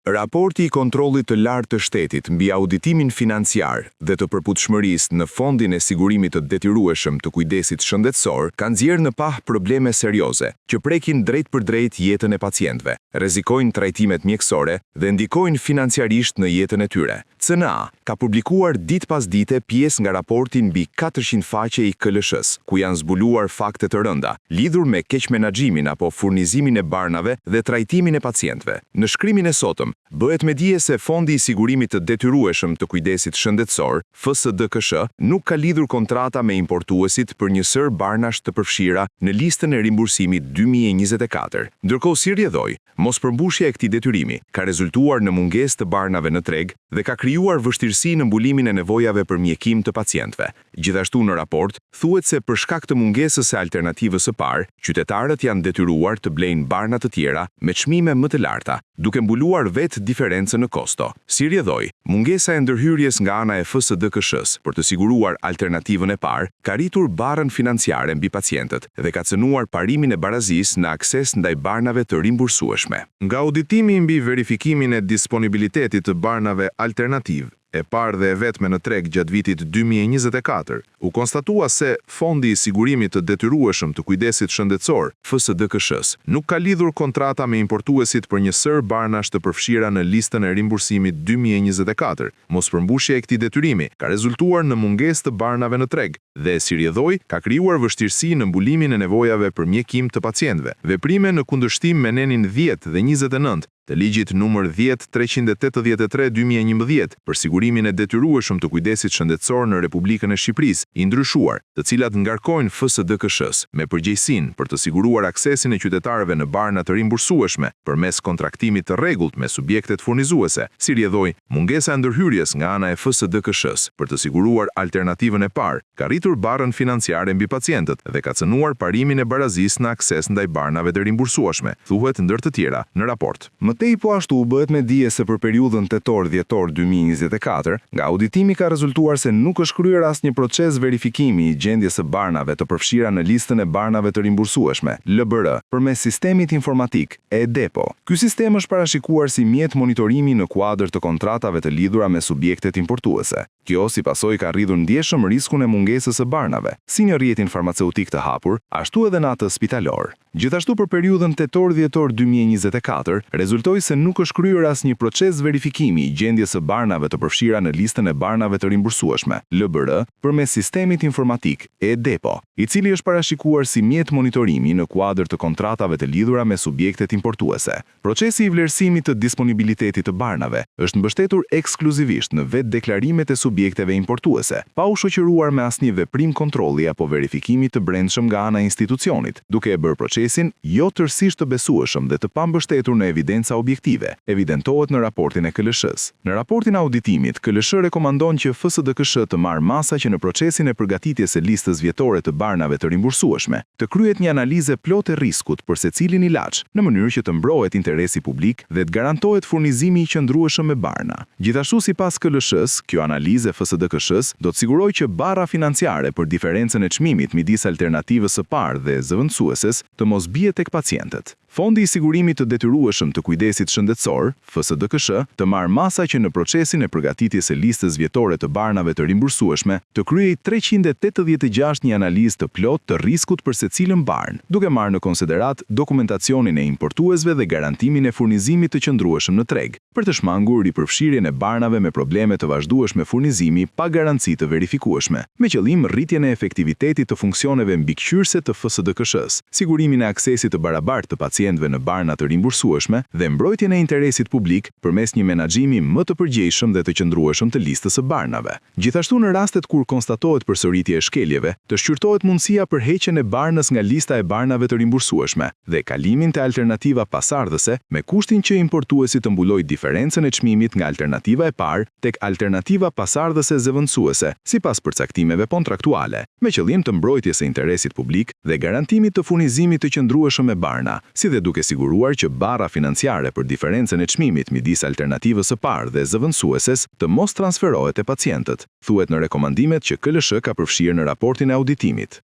Raporti i kontrollit të lartë të shtetit mbi auditimin financiar dhe të përputhshmërisë në Fondin e Sigurimit të Detyrueshëm të Kujdesit Shëndetësor ka nxjerrë në pah probleme serioze që prekin drejt për drejt jetën e pacientëve, rrezikojnë trajtimet mjekësore dhe ndikojnë financiarisht në jetën e tyre. CNA ka publikuar ditë pas dite pjesë nga raporti mbi 400 faqe i KLSH-s, ku janë zbuluar fakte të rënda lidhur me keqmenaxhimin apo furnizimin e barnave dhe trajtimin e pacientëve. Në shkrimin e sotëm bëhet me dije se Fondi i Sigurimit të Detyrueshëm të Kujdesit Shëndetësor, FSDKSH, nuk ka lidhur kontrata me importuesit për një sër barnash të përfshira në listën e rimbursimit 2024. Ndërkohë si rrjedhoi, mospërmbushja e këtij detyrimi ka rezultuar në mungesë të barnave në treg dhe ka krijuar vështirësi në mbulimin e nevojave për mjekim të pacientëve. Gjithashtu në raport thuhet se për shkak të mungesës së alternativës së parë, qytetarët janë detyruar të blejnë barna të tjera me çmime më të larta, duke mbuluar vetë diferencën në kosto. Si rrjedhoi, mungesa e ndërhyrjes nga ana e FSDKSH-s për të siguruar alternativën e parë ka rritur barrën financiare mbi pacientët dhe ka cënuar parimin e barazisë në akses ndaj barnave të rimbursueshme. Nga auditimi mbi verifikimin e disponibilitetit të barnave alternativ, e parë dhe e vetme në treg gjatë vitit 2024, u konstatua se Fondi i Sigurimit të Detyrueshëm të Kujdesit Shëndetësor, FSDKSH-s, nuk ka lidhur kontrata me importuesit për një sër barnash të përfshira në listën e rimbursimit 2024. Mospërmbushja e këtij detyrimi ka rezultuar në mungesë të barnave në treg dhe si rrjedhoi ka krijuar vështirësi në mbulimin e nevojave për mjekim të pacientëve. Veprime në kundërshtim me nenin 10 dhe 29 të ligjit numër 10-383/2011 për sigurimin e detyrueshëm të kujdesit shëndetësor në Republikën e Shqipërisë, i ndryshuar, të cilat ngarkojnë FSDKSH-s me përgjegjësinë për të siguruar aksesin e qytetarëve në barna të rimbursueshme përmes kontraktimit të rregullt me subjektet furnizuese. Si rrjedhoi, mungesa e ndërhyrjes nga ana e FSDKSH-s për të siguruar alternativën e parë ka rritur barrën financiare mbi pacientët dhe ka cënuar parimin e barazisë në akses ndaj barnave të rimbursueshme, thuhet ndër të tjera në raport. Mëtej po ashtu bëhet me dije se për periudhën tetor-dhjetor 2024, nga auditimi ka rezultuar se nuk është kryer asnjë proces verifikimi i gjendjes së barnave të përfshira në listën e barnave të rimbursueshme, LBR, përmes sistemit informatik e-Depo. Ky sistem është parashikuar si mjet monitorimi në kuadër të kontratave të lidhura me subjektet importuese. Kjo si pasojë ka rridhur ndjeshëm riskun e mungesës së barnave, si në rrjetin farmaceutik të hapur, ashtu edhe në atë spitalor. Gjithashtu për periudhën tetor-dhjetor 2024, rezultoi se nuk është kryer asnjë proces verifikimi i gjendjes së barnave të përfshira në listën e barnave të rimbursueshme, LBR, përmes sistemit informatik e-Depo, i cili është parashikuar si mjet monitorimi në kuadër të kontratave të lidhura me subjektet importuese. Procesi i vlerësimit të disponibilitetit të barnave është mbështetur ekskluzivisht në vetë deklarimet e subjekteve importuese, pa u shoqëruar me asnjë veprim kontrolli apo verifikimi të brendshëm nga ana e institucionit, duke e bërë procesin jo tërësisht të besueshëm dhe të pambështetur në evidenca objektive, evidentohet në raportin e KLSH-s. Në raportin e auditimit, KLSH rekomandon që FSDKSH të marrë masa që në procesin e përgatitjes së listës vjetore të barnave të rimbursueshme, të kryhet një analizë plotë e riskut për secilin ilaç, në mënyrë që të mbrohet interesi publik dhe të garantohet furnizimi i qëndrueshëm me barna. Gjithashtu sipas KLSH-s, kjo analizë e FSDKSH-s do të sigurojë që barra financiare për diferencën e çmimit midis alternativës së parë dhe zëvendësueses të mos bie tek pacientët. Fondi i Sigurimit të Detyrueshëm të Kujdesit Shëndetësor, FSDKSH, të marrë masa që në procesin e përgatitjes së listës vjetore të barnave të rimbursueshme, të kryej 386 një analizë të plotë të riskut për secilën barnë, duke marrë në konsiderat dokumentacionin e importuesve dhe garantimin e furnizimit të qëndrueshëm në treg, për të shmangur ripërfshirjen e barnave me probleme të vazhdueshme furnizimi pa garanci të verifikueshme, me qëllim rritjen e efektivitetit të funksioneve mbikëqyrëse të FSDKSH-s, sigurimin e aksesit të barabartë të pacientëve në barna të rimbursueshme dhe mbrojtjen e interesit publik përmes një menaxhimi më të përgjegjshëm dhe të qëndrueshëm të listës së barnave. Gjithashtu në rastet kur konstatohet përsëritje e shkeljeve, të shqyrtohet mundësia për heqjen e barnës nga lista e barnave të rimbursueshme dhe kalimin te alternativa pasardhëse me kushtin që importuesi të mbulojë diferencën e çmimit nga alternativa e parë tek alternativa pasardhëse zëvendësuese, sipas përcaktimeve kontraktuale, me qëllim të mbrojtjes së interesit publik dhe garantimit të furnizimit të qëndrueshëm me barna, si dhe duke siguruar që barra financiare për diferencën e çmimit midis alternativës së parë dhe zëvendësueses të mos transferohet te pacientët, thuhet në rekomandimet që KLSH ka përfshirë në raportin e auditimit.